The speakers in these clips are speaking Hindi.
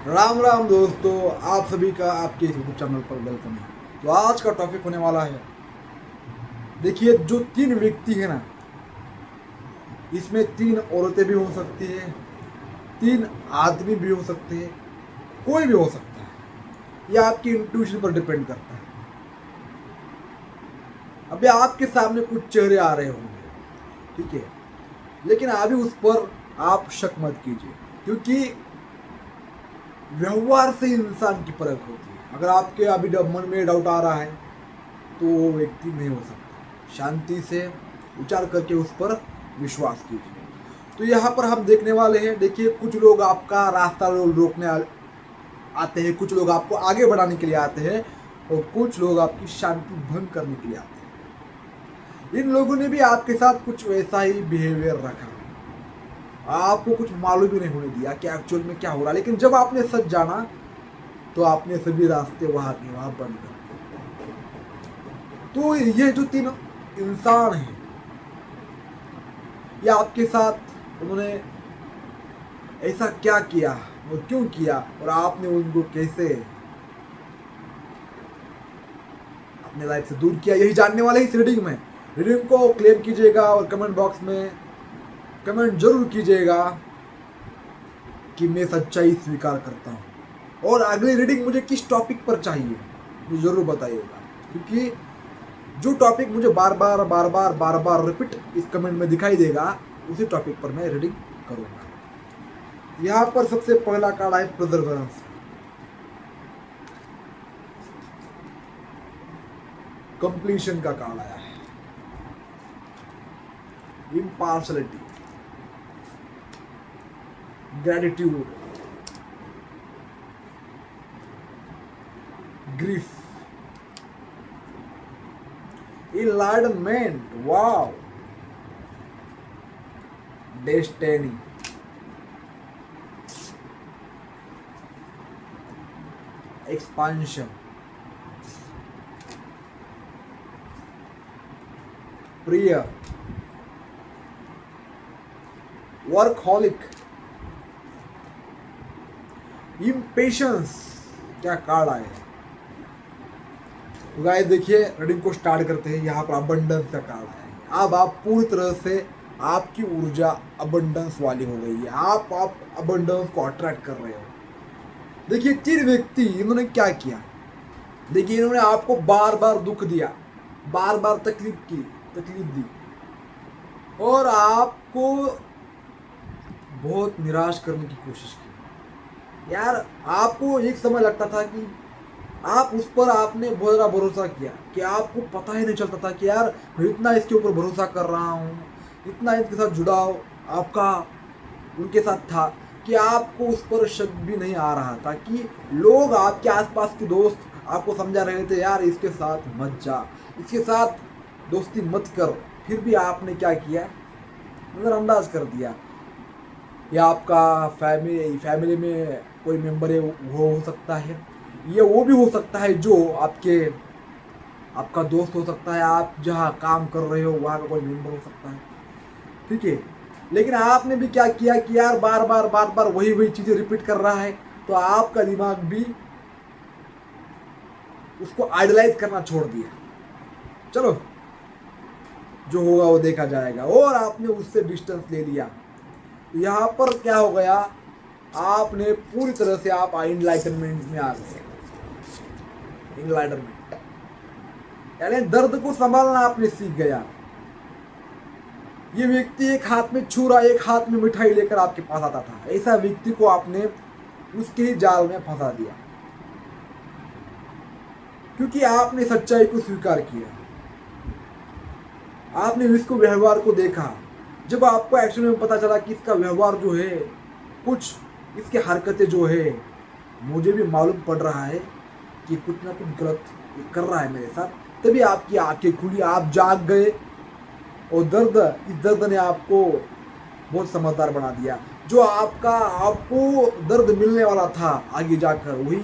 राम राम दोस्तों, आप सभी का आपके यूट्यूब चैनल पर वेलकम है। तो आज का टॉपिक होने वाला है, देखिए जो तीन व्यक्ति है ना, इसमें तीन औरतें भी हो सकती है, तीन आदमी भी हो सकते हैं, कोई भी हो सकता है। यह आपकी इंट्यूशन पर डिपेंड करता है। अभी आपके सामने कुछ चेहरे आ रहे होंगे, ठीक है, लेकिन अभी उस पर आप शक मत कीजिए, क्योंकि व्यवहार से इंसान की परख होती है। अगर आपके अभी मन में डाउट आ रहा है तो वो व्यक्ति नहीं हो सकता। शांति से विचार करके उस पर विश्वास कीजिए। तो यहाँ पर हम देखने वाले हैं, देखिए कुछ लोग आपका रास्ता रोकने आते हैं, कुछ लोग आपको आगे बढ़ाने के लिए आते हैं और कुछ लोग आपकी शांति भंग करने के लिए आते हैं। इन लोगों ने भी आपके साथ कुछ वैसा ही बिहेवियर रखा, आपको कुछ मालूम भी नहीं होने दिया कि एक्चुअल में क्या हो रहा है। लेकिन जब आपने सच जाना तो आपने सभी रास्ते वहां के वहां बंद कर दिए। तो ये जो तीन इंसान हैं, ये आपके साथ उन्होंने ऐसा क्या किया और क्यों किया और आपने उनको कैसे अपने लाइफ से दूर किया, यही जानने वाले इस रीडिंग में। रीडिंग को क्लेम कीजिएगा और कमेंट बॉक्स में कमेंट जरूर कीजिएगा कि मैं सच्चाई स्वीकार करता हूँ। और अगली रीडिंग मुझे किस टॉपिक पर चाहिए मुझे जरूर बताइएगा, क्योंकि जो टॉपिक मुझे बार बार रिपीट इस कमेंट में दिखाई देगा, उसी टॉपिक पर मैं रीडिंग करूँगा। यहाँ पर सबसे पहला कार्ड है प्रिजर्वेंस, कंप्लीशन का कार्ड आया है, इम्पार्शलिटी, ग्रेटिट्यूड, ग्रीफ, इनलाइटनमेंट, वाव, डेस्टिनी, एक्सपांशन, प्रिय, वर्कहॉलिक, इम्पेशंस। क्या कार्ड आए हैं? तो गाइस देखिए, रीडिंग को स्टार्ट करते हैं। यहाँ पर अबंडेंस का कार्ड है। अब आप पूरी तरह से आपकी ऊर्जा अबंडेंस वाली हो गई है। आप अबंडेंस को अट्रैक्ट कर रहे हो। देखिए तीन व्यक्ति, इन्होंने क्या किया, देखिए इन्होंने आपको बार बार दुख दिया, बार बार तकलीफ दी और आपको बहुत निराश करने की कोशिश की। यार आपको एक समय लगता था कि आप उस पर आपने बहुत ज़्यादा भरोसा किया कि आपको पता ही नहीं चलता था कि यार मैं इतना इसके ऊपर भरोसा कर रहा हूँ, इतना इसके साथ जुड़ाव आपका उनके साथ था कि आपको उस पर शक भी नहीं आ रहा था। कि लोग आपके आसपास के दोस्त आपको समझा रहे थे यार इसके साथ मत जा, इसके साथ दोस्ती मत कर, फिर भी आपने क्या किया, नज़रअंदाज कर दिया। या आपका फैमिली में कोई मेंबर है, वो हो सकता है, ये वो भी हो सकता है जो आपका दोस्त हो सकता है, आप जहाँ काम कर रहे हो वहाँ का कोई मेंबर हो सकता है, ठीक है। लेकिन आपने भी क्या किया कि यार बार बार वही चीज़ें रिपीट कर रहा है, तो आपका दिमाग भी उसको आइडलाइज करना छोड़ दिया। चलो जो होगा वो देखा जाएगा, और आपने उससे डिस्टेंस ले लिया। यहाँ पर क्या हो गया, आपने पूरी तरह से आप इनलाइटनमेंट में आ गए। इनलाइटनमेंट यानी दर्द को संभालना आपने सीख गया। ये व्यक्ति एक हाथ में छुरा, एक हाथ में मिठाई लेकर आपके पास आता था, ऐसा व्यक्ति को आपने उसके ही जाल में फंसा दिया, क्योंकि आपने सच्चाई को स्वीकार किया, आपने इसको व्यवहार को देखा। जब आपको एक्चुअली में पता चला कि इसका व्यवहार जो है, कुछ इसकी हरकतें जो है, मुझे भी मालूम पड़ रहा है कि कुछ ना कुछ गलत कर रहा है मेरे साथ, तभी आपकी आंखें खुली, आप जाग गए और इस दर्द ने आपको बहुत समझदार बना दिया। जो आपको दर्द मिलने वाला था आगे जाकर, वही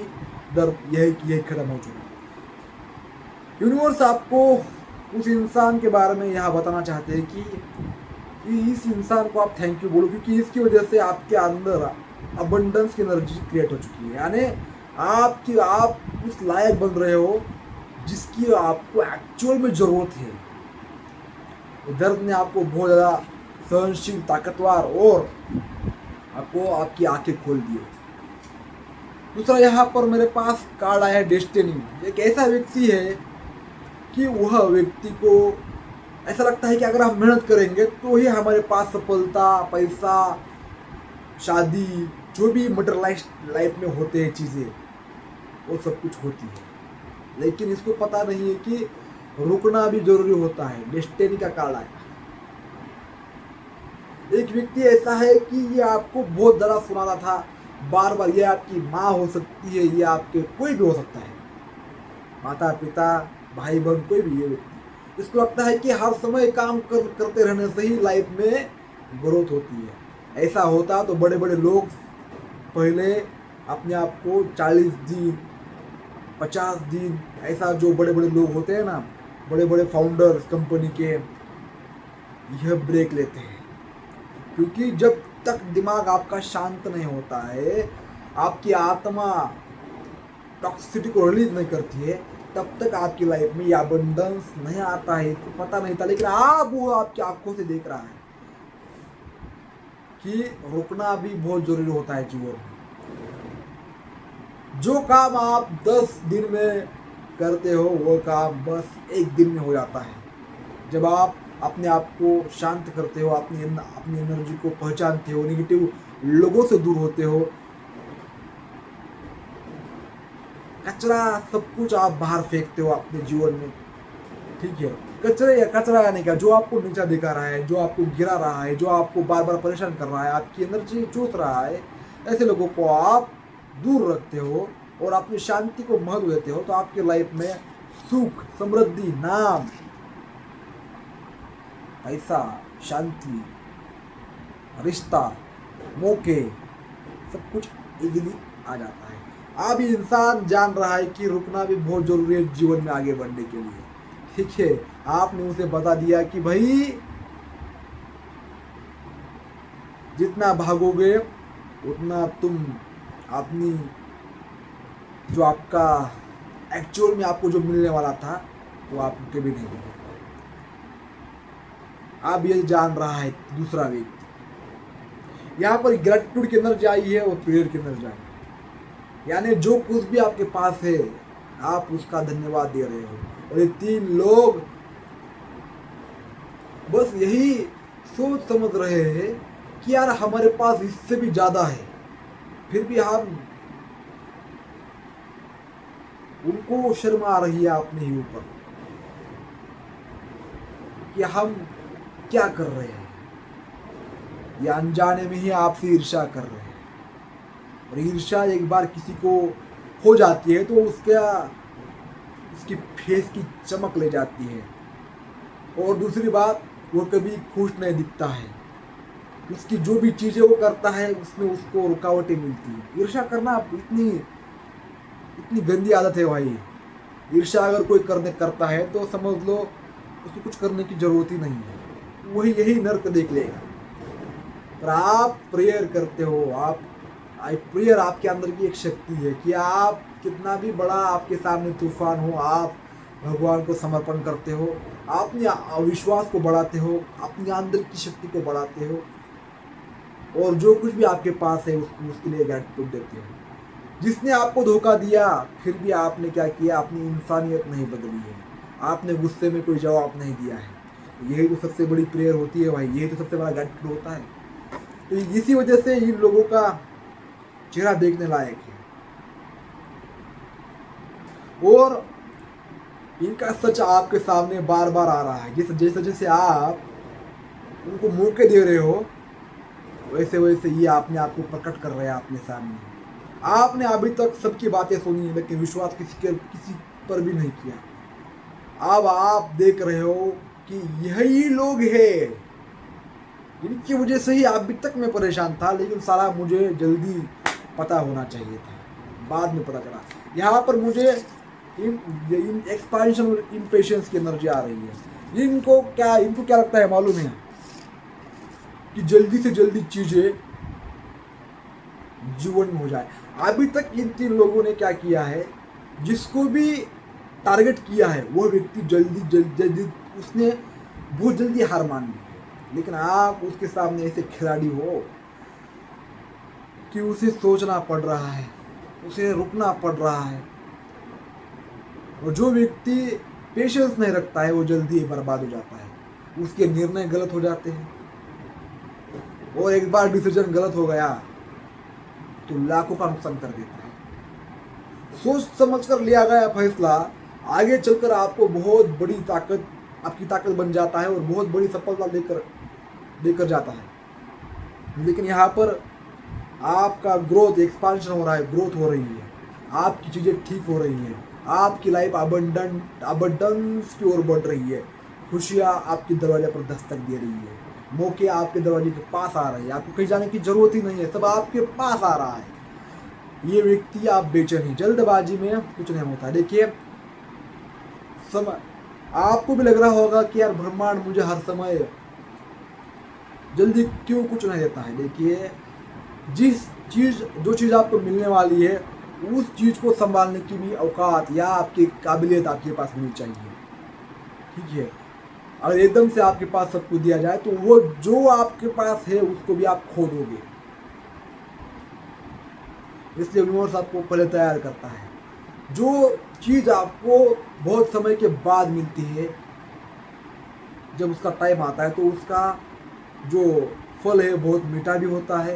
दर्द यही खत्म हो चुका। यूनिवर्स आपको उस इंसान के बारे में यहाँ बताना चाहते हैं कि इस इंसान को आप थैंक यू बोलो, क्योंकि इसकी वजह से आपके अंदर अबंडेंस की एनर्जी क्रिएट हो चुकी है, यानी आप उस लायक बन रहे हो जिसकी आपको एक्चुअल में ज़रूरत है। दर्द ने आपको बहुत ज़्यादा सहनशील, ताकतवर और आपको आपकी आंखें खोल दी है। दूसरा, यहाँ पर मेरे पास कार्ड आया है डेस्टिनी। एक ऐसा व्यक्ति है कि वह व्यक्ति को ऐसा लगता है कि अगर हम मेहनत करेंगे तो ही हमारे पास सफलता, पैसा, शादी, जो भी मटेरियलाइज लाइफ में होते हैं चीज़ें, वो सब कुछ होती है। लेकिन इसको पता नहीं है कि रुकना भी जरूरी होता है। डेस्टिनी का कार्ड आया। एक व्यक्ति ऐसा है कि ये आपको बहुत ज़्यादा सुनाता था बार बार, ये आपकी माँ हो सकती है, ये आपके कोई भी हो सकता है, माता पिता, भाई बहन, कोई भी। ये व्यक्ति, इसको लगता है कि हर समय काम करते रहने से ही लाइफ में ग्रोथ होती है। ऐसा होता तो बड़े बड़े लोग पहले अपने आप को 40 दिन, 50 दिन, ऐसा जो बड़े बड़े लोग होते हैं ना, बड़े बड़े फाउंडर्स कंपनी के, यह ब्रेक लेते हैं। क्योंकि जब तक दिमाग आपका शांत नहीं होता है, आपकी आत्मा टॉक्सिसिटी को रिलीज नहीं करती है, तब तक आपकी लाइफ में ये अबंडेंस नहीं आता है। इसको पता नहीं था, लेकिन अब वो आपकी आंखों से देख रहा है कि रुकना भी बहुत जरूरी होता है जीवन में। जो काम आप 10 दिन में करते हो, वो काम बस 1 दिन में हो जाता है। जब आप अपने आप को शांत करते हो, अपनी एनर्जी को पहचानते हो, नेगेटिव लोगों से दूर होते हो, कचरा सब कुछ आप बाहर फेंकते हो अपने जीवन में, ठीक है। कचरा यानी क्या? जो आपको नीचा दिखा रहा है, जो आपको गिरा रहा है, जो आपको बार बार परेशान कर रहा है, आपकी एनर्जी चूस रहा है, ऐसे लोगों को आप दूर रखते हो और अपनी शांति को महत्व देते हो, तो आपकी लाइफ में सुख, समृद्धि, नाम, पैसा, शांति, रिश्ता, मौके, सब कुछ इजीली आ जाता है। अब इंसान जान रहा है कि रुकना भी बहुत जरूरी है जीवन में आगे बढ़ने के लिए, ठीक है। आपने उसे बता दिया कि भाई जितना भागोगे उतना तुम अपनी जो आपका एक्चुअल में आपको जो मिलने वाला था वो आपको कभी नहीं मिलेगा। आप ये जान रहा है दूसरा व्यक्ति। यहाँ पर ग्रेटिट्यूड की एनर्जी आई है और प्रेयर की एनर्जी आई है, यानी जो कुछ भी आपके पास है आप उसका धन्यवाद दे रहे हो। और ये 3 लोग बस यही सोच समझ रहे हैं कि यार हमारे पास इससे भी ज़्यादा है, फिर भी हम, उनको शर्म आ रही है अपने ही ऊपर कि हम क्या कर रहे हैं। ये अनजाने में ही आपसे ईर्ष्या कर रहे हैं, और ईर्ष्या एक बार किसी को हो जाती है तो उसकी फेस की चमक ले जाती है। और दूसरी बात, वो कभी खुश नहीं दिखता है। उसकी जो भी चीज़ें वो करता है उसमें उसको रुकावटें मिलती है। ईर्ष्या करना इतनी गंदी आदत है भाई। ईर्ष्या अगर कोई करता है तो समझ लो उसको कुछ करने की ज़रूरत ही नहीं है, वही यही नर्क देख लेगा। पर आप प्रेयर करते हो, प्रेयर आपके अंदर की एक शक्ति है कि आप कितना भी बड़ा आपके सामने तूफान हो, आप भगवान को समर्पण करते हो, अपने विश्वास को बढ़ाते हो, अपने अंदर की शक्ति को बढ़ाते हो, और जो कुछ भी आपके पास है उसके लिए ग्रैटिट्यूड देते हो। जिसने आपको धोखा दिया फिर भी आपने क्या किया, अपनी इंसानियत नहीं बदली है, आपने गुस्से में कोई जवाब नहीं दिया है। यही तो सबसे बड़ी प्रेयर होती है भाई, यही तो सबसे बड़ा ग्रैटिट्यूड होता है। तो इसी वजह से इन लोगों का चेहरा देखने लायक है, और इनका सच आपके सामने बार बार आ रहा है। जैसे जैसे आप उनको मौके दे रहे हो, वैसे वैसे ये अपने आप को प्रकट कर रहे हैं अपने सामने। आपने अभी तक सबकी बातें सुनी लेकिन विश्वास किसी पर भी नहीं किया। अब आप देख रहे हो कि यही लोग हैं, इनकी वजह से ही अभी तक मैं परेशान था, लेकिन सारा मुझे जल्दी पता होना चाहिए था, बाद में पता चला। यहाँ पर मुझे एक्सपांशन और इम्पेशंस की एनर्जी आ रही है। इनको क्या लगता है मालूम है कि जल्दी से जल्दी चीज़ें जीवन में हो जाए। अभी तक इन 3 लोगों ने क्या किया है, जिसको भी टारगेट किया है वो व्यक्ति जल्दी उसने बहुत जल्दी हार मान ली है। लेकिन आप उसके सामने ऐसे खिलाड़ी हो कि उसे सोचना पड़ रहा है, उसे रुकना पड़ रहा है। और जो व्यक्ति पेशेंस नहीं रखता है वो जल्दी ही बर्बाद हो जाता है, उसके निर्णय गलत हो जाते हैं। और एक बार डिसीजन गलत हो गया तो लाखों का नुकसान कर देता है। सोच समझ कर लिया गया फैसला आगे चलकर आपको बहुत बड़ी ताकत, आपकी ताकत बन जाता है और बहुत बड़ी सफलता लेकर जाता है। लेकिन यहाँ पर आपका ग्रोथ, एक्सपांशन हो रहा है, ग्रोथ हो रही है, आपकी चीज़ें ठीक हो रही हैं, आपकी लाइफ अबंडेंस की ओर बढ़ रही है, खुशियाँ आपके दरवाजे पर दस्तक दे रही है, मौके आपके दरवाजे के पास आ रहे हैं, आपको कहीं जाने की जरूरत ही नहीं है, सब आपके पास आ रहा है। ये व्यक्ति आप बेचैन हैं, जल्दबाजी में कुछ नहीं होता। देखिए समय आपको भी लग रहा होगा कि यार ब्रह्मांड मुझे हर समय जल्दी क्यों कुछ नहीं देता है। देखिए जो चीज़ आपको मिलने वाली है उस चीज़ को संभालने की भी औकात या आपकी काबिलियत आपके पास होनी चाहिए। ठीक है, अगर एकदम से आपके पास सब कुछ दिया जाए तो वो जो आपके पास है उसको भी आप खो दोगे। इसलिए यूनिवर्स आपको पहले तैयार करता है। जो चीज़ आपको बहुत समय के बाद मिलती है, जब उसका टाइम आता है तो उसका जो फल है बहुत मीठा भी होता है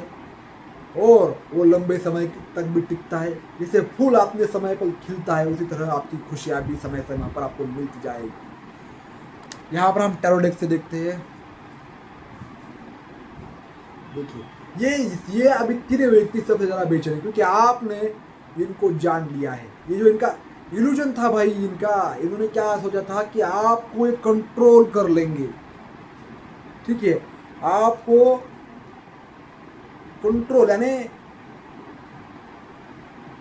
और वो लंबे समय तक भी टिकता है। जैसे फूल अपने समय पर खिलता है उसी तरह आपकी खुशियाँ भी समय समय पर आपको मिलती जाएगी। यहाँ पर हम टैरो डेक से देखते हैं। देखिए ये अभी 3 व्यक्ति सबसे ज़्यादा बेचैन है क्योंकि आपने इनको जान लिया है। ये जो इनका इल्यूजन था भाई, इन्होंने क्या सोचा था कि आपको एक कंट्रोल कर लेंगे। ठीक है, आपको कंट्रोल, यानी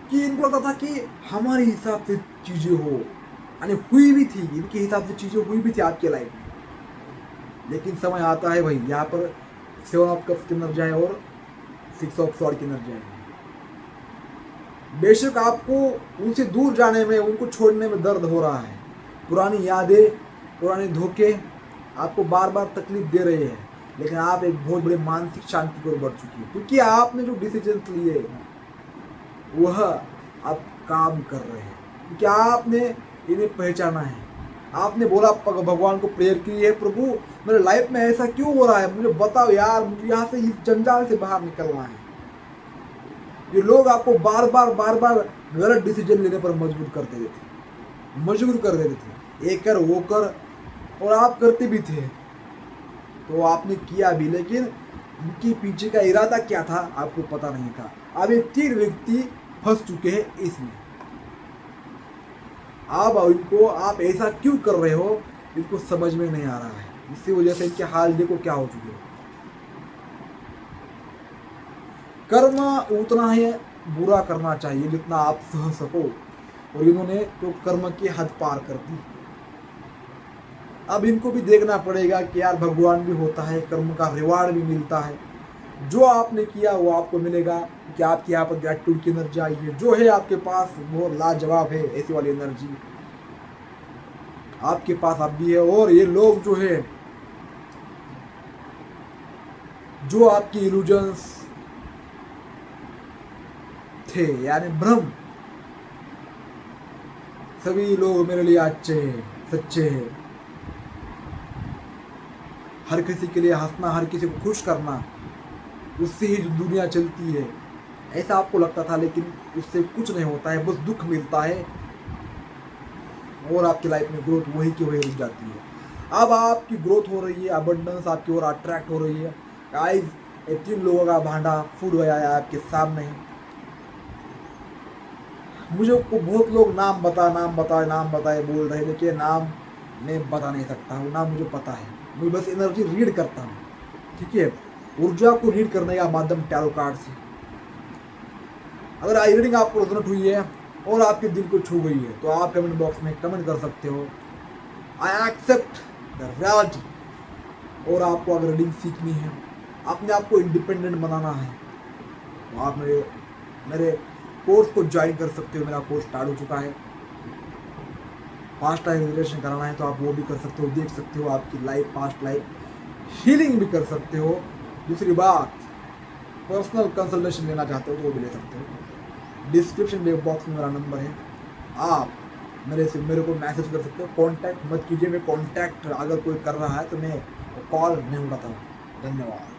कि इनको लगता था कि हमारे हिसाब से चीज़ें हो, यानी हुई भी थी, इनके हिसाब से चीज़ें हुई भी थी आपके लाइफ में। लेकिन समय आता है भाई, यहाँ पर 7 ऑफ कप्स की एनर्जी है और 6 ऑफ स्वॉर्ड की एनर्जी है। बेशक आपको उनसे दूर जाने में, उनको छोड़ने में दर्द हो रहा है, पुरानी यादें, पुराने धोखे आपको बार बार तकलीफ दे रहे हैं, लेकिन आप एक बहुत बड़े मानसिक शांति की ओर बढ़ चुकी है क्योंकि आपने जो डिसीजन लिए वह आप काम कर रहे हैं, क्योंकि आपने इन्हें पहचाना है। आपने बोला, भगवान को प्रेयर की है, प्रभु मेरे लाइफ में ऐसा क्यों हो रहा है, मुझे बताओ यार, मुझे यहाँ से इस जंजाल से बाहर निकलना है। ये लोग आपको बार बार गलत डिसीजन लेने पर मजबूर कर देते थे, ये कर वो कर, और आप करते भी थे, तो आपने किया भी, लेकिन उनके पीछे का इरादा क्या था आपको पता नहीं था। अब ये 3 व्यक्ति फंस चुके हैं इसमें। अब इनको आप ऐसा क्यों कर रहे हो इनको समझ में नहीं आ रहा है, इसी वजह से इनके हाल देखो क्या हो चुके हैं। कर्म उतना ही बुरा करना चाहिए जितना आप सह सको, और इन्होंने तो कर्म की हद पार कर दी। अब इनको भी देखना पड़ेगा कि यार भगवान भी होता है, कर्म का रिवार्ड भी मिलता है, जो आपने किया वो आपको मिलेगा, कि आपके यहाँ पर ग्रैटिट्यूड की एनर्जी आई है, जो है आपके पास वो लाजवाब है, ऐसी वाली एनर्जी आपके पास अब भी है। और ये लोग जो है, जो आपकी इल्यूजन्स थे, यानी भ्रम, सभी लोग मेरे लिए अच्छे हैं, सच्चे हैं, हर किसी के लिए हंसना, हर किसी को खुश करना, उससे ही दुनिया चलती है, ऐसा आपको लगता था। लेकिन उससे कुछ नहीं होता है, बस दुख मिलता है और आपकी लाइफ में ग्रोथ वही की वही रुक जाती है। अब आपकी ग्रोथ हो रही है, अबंडेंस आपकी ओर अट्रैक्ट हो रही है। गाइस, ये 3 लोगों का भांडा फूट गया है आपके सामने। मुझे को बहुत लोग नाम बताए बोल रहे हैं, लेकिन नाम मैं बता नहीं सकता हूँ, नाम मुझे पता है, मैं बस एनर्जी रीड करता हूँ। ठीक है, ऊर्जा को रीड करने का माध्यम टैरो कार्ड से। अगर आई रीडिंग आपको रेजोनेट हुई है और आपके दिल को छू गई है तो आप कमेंट बॉक्स में कमेंट कर सकते हो, आई एक्सेप्ट द रियलिटी। और आपको अगर रीडिंग सीखनी है, अपने आप को इंडिपेंडेंट बनाना है, तो आप मेरे मेरे कोर्स को ज्वाइन कर सकते हो। मेरा कोर्स स्टार्ट हो चुका है। पास्ट लाइफ रिग्रेशन कराना है तो आप वो भी कर सकते हो, देख सकते हो आपकी लाइफ, पास्ट लाइफ हीलिंग भी कर सकते हो। दूसरी बात, पर्सनल कंसल्टेशन लेना चाहते हो तो वो भी ले सकते हो। डिस्क्रिप्शन बॉक्स में मेरा नंबर है, आप मेरे को मैसेज कर सकते हो। कांटेक्ट मत कीजिए, मैं कांटेक्ट अगर कोई कर रहा है तो मैं कॉल नहीं उठाता हूँ। धन्यवाद।